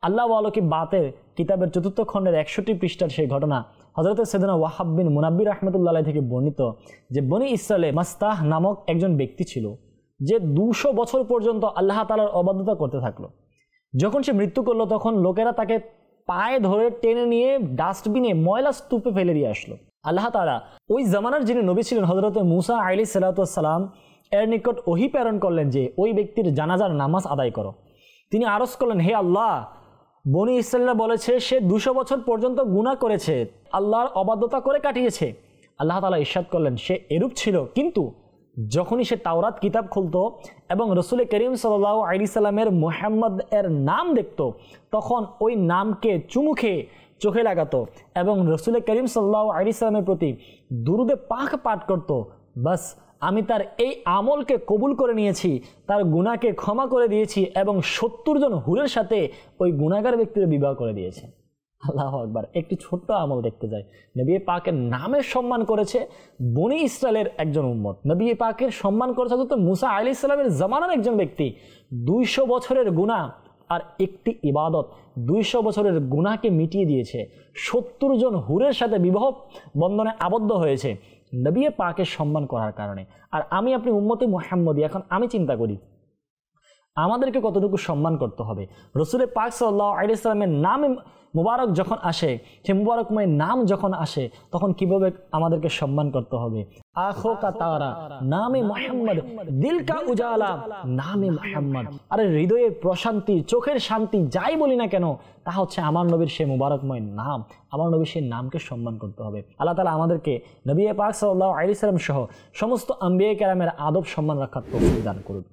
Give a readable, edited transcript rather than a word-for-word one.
আল্লাহ ওয়ালকি বাতের কিতাবের ৪র্থ খণ্ডের ৬১ পৃষ্ঠার সেই ঘটনা হযরত সাইয়েদনা ওয়াহাব বিন মুনাব্বির রাহমাতুল্লাহ আলাইহি থেকে বর্ণিত যে বনি ইসরায়েলে মাস্তাহ নামক একজন ব্যক্তি ছিল যে ২০০ বছর পর্যন্ত আল্লাহ তাআলার ইবাদত করতে থাকলো। যখন সে মৃত্যু করলো তখন লোকেরা তাকে পায়ে ধরে টেনে নিয়ে ডাস্টবিনে ময়লা স্তূপে ফেলে দিয়ে আসলো। আল্লাহ তাআলা ওই জামানার যিনি নবী ছিলেন হযরত মূসা আলাইহিস সালাতু ওয়াস সালাম এর নিকট ওহী প্রেরণ করলেন যে ওই ব্যক্তির জানাজার নামাজ আদায় করো। তিনি আরজ করলেন, হে আল্লাহ, বনি ইসরায়েলরা বলেছে সে ২০০ বছর পর্যন্ত গুনাহ করেছে, আল্লাহর অবাধ্যতা করে কাটিয়েছে। আল্লাহ তাআলা ইরশাদ করলেন সে এরূপ ছিল, কিন্তু যখনই সে তাওরাত কিতাব খুলতো এবং রাসূল করিম সাল্লাল্লাহু আলাইহি সাল্লামের মুহাম্মদ এর নাম দেখতো তখন ওই নামকে চুমু খেয়ে চোখে লাগাতো এবং রাসূল করিম সাল্লাল্লাহু আলাইহি সাল্লামের প্রতি দুরুদে পাক পাঠ করত। বাস আমি তার এই আমলকে কবুল করে নিয়েছি, তার গুনাহকে ক্ষমা করে দিয়েছি এবং ৭০ জন হুরের সাথে ওই গুনাহগার ব্যক্তির বিবাহ করে দিয়েছে। আল্লাহু আকবার। একটি ছোট্ট আমল দেখতে যায়, নবী পাকের নামের সম্মান করেছে বনি ইসরায়েলের একজন উম্মত, নবী পাকের সম্মান করেছে হযরত মূসা আলাইহিস সালামের জামানার একজন ব্যক্তি। ২০০ বছরের গুনাহ আর একটি ইবাদত ২০০ বছরের গুনাহকে মিটিয়ে দিয়েছে। ৭০ জন হুরের সাথে বিবাহ বন্ধনে আবদ্ধ হয়েছে নবী পাকের সম্মান করার কারণে। আর আমি আপনি উম্মতে মুহাম্মদী, এখন আমি চিন্তা করি আমাদেরকে কতটুকু সম্মান করতে হবে। রাসূল পাক সাল্লাল্লাহু আলাইহি ওয়াসাল্লামের নাম মুবারক যখন আসে, সেই মুবারকময় নাম যখন আসে তখন কিভাবে আমাদেরকে সম্মান করতে হবে। আঁখো কা তারা নামে মুহাম্মদ, দিল কা উজালা নামে মুহাম্মদ। আরে হৃদয়ের প্রশান্তি, চোখের শান্তি যাই বলি না কেন তা হচ্ছে আমার নবীর সেই মুবারকময় নাম, আমার নবীর সেই নামকে সম্মান করতে হবে। আল্লাহ তাআলা আমাদেরকে নবী পাক সাল্লাল্লাহু আলাইহি ওয়াসাল্লাম সহ সমস্ত আম্বিয়া কেরামের আদব সম্মান রাখার তৌফিক দান করুন।